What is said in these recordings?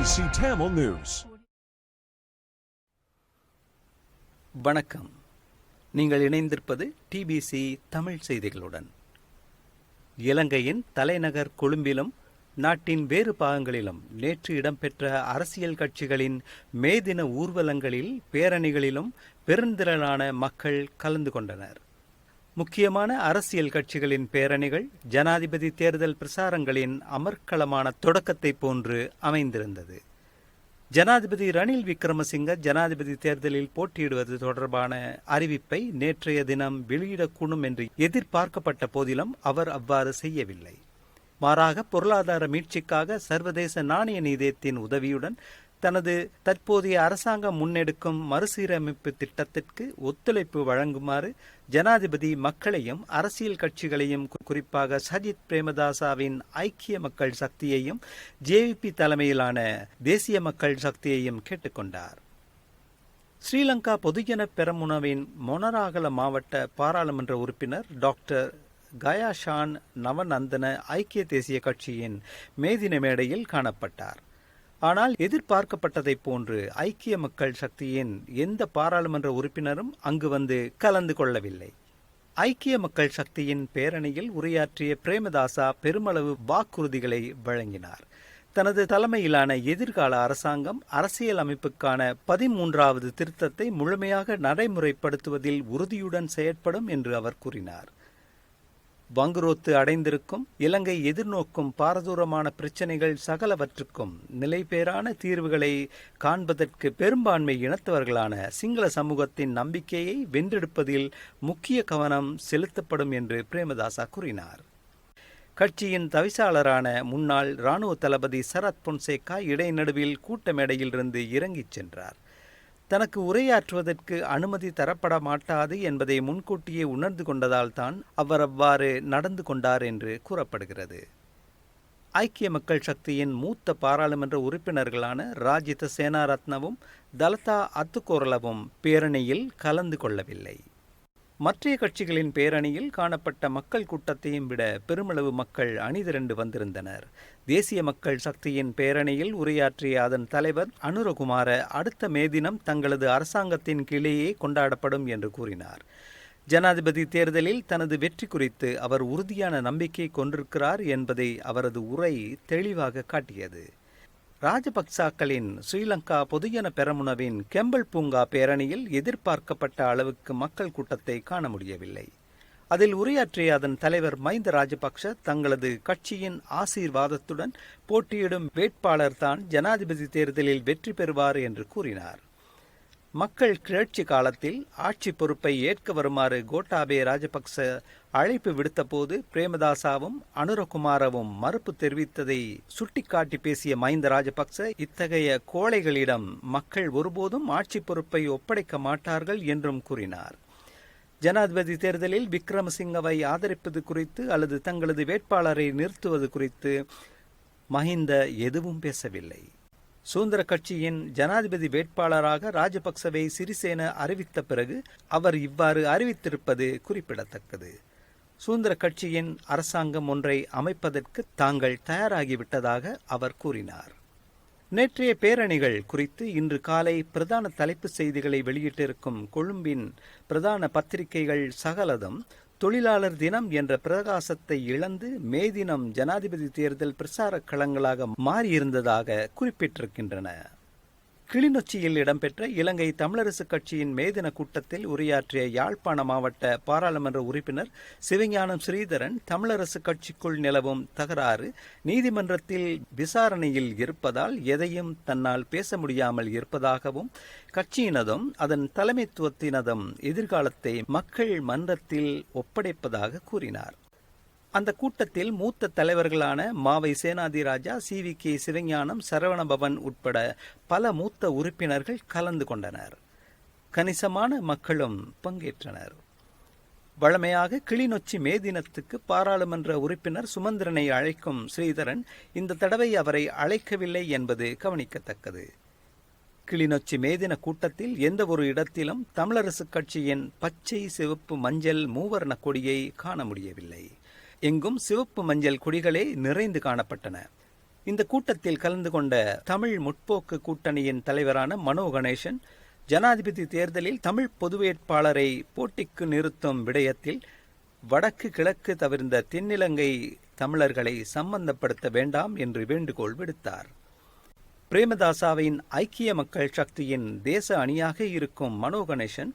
TBC Tamil News. வணக்கம். நீங்கள் இணைந்திருப்பது டிபிசி தமிழ் செய்திகளுடன். இலங்கையின் தலைநகர் கொழும்பிலும் நாட்டின் வேறு பாகங்களிலும் நேற்று இடம்பெற்ற அரசியல் கட்சிகளின் மே தின ஊர்வலங்களில் பேரணிகளிலும் பெருந்திரளான மக்கள் கலந்து கொண்டனர். முக்கியமான அரசியல் கட்சிகளின் பேரணிகள் ஜனாதிபதி தேர்தல் பிரசாரங்களின் அமர்க்களமான தொடக்கத்தை போன்று அமைந்திருந்தது. ஜனாதிபதி ரணில் விக்ரமசிங்க ஜனாதிபதி தேர்தலில் போட்டியிடுவது தொடர்பான அறிவிப்பை நேற்றைய தினம் வெளியிடக்கூடும் என்று எதிர்பார்க்கப்பட்ட போதிலும் அவர் அவ்வாறு செய்யவில்லை. மாறாக பொருளாதார மீட்சிக்காக சர்வதேச நாணய நிதியத்தின் உதவியுடன் தனது தற்போதைய அரசாங்கம் முன்னெடுக்கும் மறுசீரமைப்பு திட்டத்திற்கு ஒத்துழைப்பு வழங்குமாறு ஜனாதிபதி மக்களையும் அரசியல் கட்சிகளையும், குறிப்பாக சஜித் பிரேமதாசவின் ஐக்கிய மக்கள் சக்தியையும் ஜேவிபி தலைமையிலான தேசிய மக்கள் சக்தியையும் கேட்டுக்கொண்டார். ஸ்ரீலங்கா பொதுஜன பெரமுனவின் மொனராகல மாவட்ட பாராளுமன்ற உறுப்பினர் டாக்டர் கயாஷான் நவநந்தன ஐக்கிய தேசிய கட்சியின் மேதின மேடையில் காணப்பட்டார். ஆனால் எதிர்பார்க்கப்பட்டதைப் போன்று ஐக்கிய மக்கள் சக்தியின் எந்த பாராளுமன்ற உறுப்பினரும் அங்கு வந்து கலந்து கொள்ளவில்லை. ஐக்கிய மக்கள் சக்தியின் பேரணியில் உரையாற்றிய பிரேமதாசா பெருமளவு வாக்குறுதிகளை வழங்கினார். தனது தலைமையிலான எதிர்கால அரசாங்கம் அரசியல் அமைப்புக்கான 13வது திருத்தத்தை முழுமையாக நடைமுறைப்படுத்துவதில் உறுதியுடன் செயற்படும் என்று அவர் கூறினார். வங்குரோத்து அடைந்திருக்கும் இலங்கை எதிர்நோக்கும் பாரதூரமான பிரச்சினைகள் சகலவற்றுக்கும் நிலைபேறான தீர்வுகளை காண்பதற்கு பெரும்பான்மை இனத்தவர்களான சிங்கள சமூகத்தின் நம்பிக்கையை வென்றெடுப்பதில் முக்கிய கவனம் செலுத்தப்படும் என்று பிரேமதாசா கூறினார். கட்சியின் தவிசாளரான முன்னாள் இராணுவ தளபதி சரத் பொன்சேகா இடைநடுவில் கூட்ட மேடையிலிருந்து இறங்கிச் சென்றார். தனக்கு உரையாற்றுவதற்கு அனுமதி தரப்பட மாட்டாது என்பதை முன்கூட்டியே உணர்ந்து கொண்டதால் தான் அவர் அவ்வாறு நடந்து கொண்டார் என்று கூறப்படுகிறது. ஐக்கிய மக்கள் சக்தியின் மூத்த பாராளுமன்ற உறுப்பினர்களான ராஜித சேனாரத்னவும் தலதா அத்துக்கோரலவும் பேரணியில் கலந்து கொள்ளவில்லை. மற்றைய கட்சிகளின் பேரணியில் காணப்பட்ட மக்கள் கூட்டத்தையும் விட பெருமளவு மக்கள் அணிதிரண்டு வந்திருந்தனர். தேசிய மக்கள் சக்தியின் பேரணியில் உரையாற்றிய அதன் தலைவர் அனுரகுமார அடுத்த மே தினம் தங்களது அரசாங்கத்தின் கீழேயே கொண்டாடப்படும் என்று கூறினார். ஜனாதிபதி தேர்தலில் தனது வெற்றி குறித்து அவர் உறுதியான நம்பிக்கை கொண்டிருக்கிறார் என்பதை அவரது உரை தெளிவாக காட்டியது. ராஜபக்சாக்களின் ஸ்ரீலங்கா பொதுஜன பெரமுனவின் கெம்பல் பூங்கா பேரணியில் எதிர்பார்க்கப்பட்ட அளவுக்கு மக்கள் கூட்டத்தை காண முடியவில்லை. அதில் உரையாற்றிய அதன் தலைவர் மஹிந்த ராஜபக்ஷ தங்களது கட்சியின் ஆசீர்வாதத்துடன் போட்டியிடும் வேட்பாளர் தான் ஜனாதிபதி தேர்தலில் வெற்றி பெறுவார் என்று கூறினார். மக்கள் கிளர்ச்சி காலத்தில் ஆட்சி பொறுப்பை ஏற்க வருமாறு கோட்டாபே ராஜபக்ச அழைப்பு விடுத்த போது பிரேமதாசாவும் அனுரகுமாரவும் மறுப்பு தெரிவித்ததை சுட்டிக்காட்டி பேசிய மஹிந்த ராஜபக்ச இத்தகைய கோழைகளிடம் மக்கள் ஒருபோதும் ஆட்சி பொறுப்பை ஒப்படைக்க மாட்டார்கள் என்றும் கூறினார். ஜனாதிபதி தேர்தலில் விக்ரமசிங்கவை ஆதரிப்பது குறித்து அல்லது தங்களது வேட்பாளரை நிறுத்துவது குறித்து மஹிந்த எதுவும் பேசவில்லை. சுதந்திர கட்சியின் ஜனாதிபதி வேட்பாளராக ராஜபக்சவை சிறிசேன அறிவித்த பிறகு அவர் இவ்வாறு அறிவித்திருப்பது குறிப்பிடத்தக்கது. சுதந்திர கட்சியின் அரசாங்கம் ஒன்றை அமைப்பதற்கு தாங்கள் தயாராகிவிட்டதாக அவர் கூறினார். நேற்றைய பேரணிகள் குறித்து இன்று காலை பிரதான தலைப்பு செய்திகளை வெளியிட்டிருக்கும் கொழும்பின் பிரதான பத்திரிகைகள் சகலதும் தொழிலாளர் தினம் என்ற பிரகாசத்தை இழந்து மே தினம் ஜனாதிபதி தேர்தல் பிரசார களங்களாக மாறியிருந்ததாக குறிப்பிட்டிருக்கின்றன. கிளிநொச்சியில் இடம்பெற்ற இலங்கை தமிழரசு கட்சியின் மேதின கூட்டத்தில் உரையாற்றிய யாழ்ப்பாண மாவட்ட பாராளுமன்ற உறுப்பினர் சிவஞானம் ஸ்ரீதரன் தமிழரசு கட்சிக்குள் நிலவும் தகராறு நீதிமன்றத்தில் விசாரணையில் இருப்பதால் எதையும் தன்னால் பேச முடியாமல் இருப்பதாகவும் கட்சியினதும் அதன் தலைமைத்துவத்தினதும் எதிர்காலத்தை மக்கள் மன்றத்தில் ஒப்படைப்பதாக கூறினார். அந்த கூட்டத்தில் மூத்த தலைவர்களான மாவை சேனாதிராஜா, CVK சிவஞானம், சரவணபவன் உட்பட பல மூத்த உறுப்பினர்கள் கலந்து கொண்டனர். கணிசமான மக்களும் பங்கேற்றனர். வழமையாக கிளிநொச்சி மே தினத்துக்கு பாராளுமன்ற உறுப்பினர் சுமந்திரனை அழைக்கும் ஸ்ரீதரன் இந்த தடவை அவரை அழைக்கவில்லை என்பது கவனிக்கத்தக்கது. கிளிநொச்சி மேதின கூட்டத்தில் எந்த ஒரு இடத்திலும் தமிழரசு கட்சியின் பச்சை, சிவப்பு, மஞ்சள் மூவர்ண கொடியை காண முடியவில்லை. எங்கும் சிவப்பு மஞ்சள் கொடிகளே நிறைந்து காணப்பட்டன. இந்த கூட்டத்தில் கலந்து கொண்ட தமிழ் முற்போக்கு கூட்டணியின் தலைவரான மனோ கணேசன், ஜனாதிபதி தேர்தலில் தமிழ் பொது வேட்பாளரை போட்டிக்கு நிறுத்தும் விடயத்தில் வடக்கு கிழக்கு தவிர்ந்த தென்னிலங்கை தமிழர்களை சம்பந்தப்படுத்த வேண்டாம் என்று வேண்டுகோள் விடுத்தார். பிரேமதாசாவின் ஐக்கிய மக்கள் சக்தியின் தேச அணியாக இருக்கும் மனோ கணேசன்,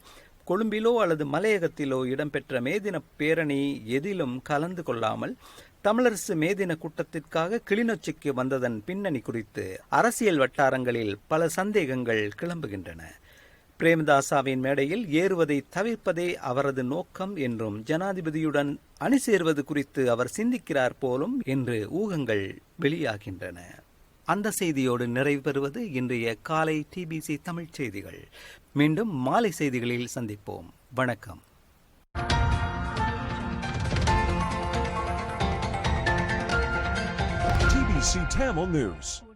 கொழும்பிலோ அல்லது மலையகத்திலோ இடம்பெற்ற மேதின பேரணி எதிலும் கலந்து கொள்ளாமல் தமிழரசு மேதின கூட்டத்திற்காக கிளிநொச்சிக்கு வந்ததன் பின்னணி குறித்து அரசியல் வட்டாரங்களில் பல சந்தேகங்கள் கிளம்புகின்றன. பிரேமதாசாவின் மேடையில் ஏறுவதை தவிர்ப்பதே அவரது நோக்கம் என்றும், ஜனாதிபதியுடன் அணி சேர்வது குறித்து அவர் சிந்திக்கிறார் போலும் என்று ஊகங்கள் வெளியாகின்றன. அந்த செய்தியோடு நிறைவு பெறுவது இன்றைய காலை டிபிசி தமிழ் செய்திகள். மீண்டும் மாலை செய்திகளில் சந்திப்போம். வணக்கம். TBC Tamil News.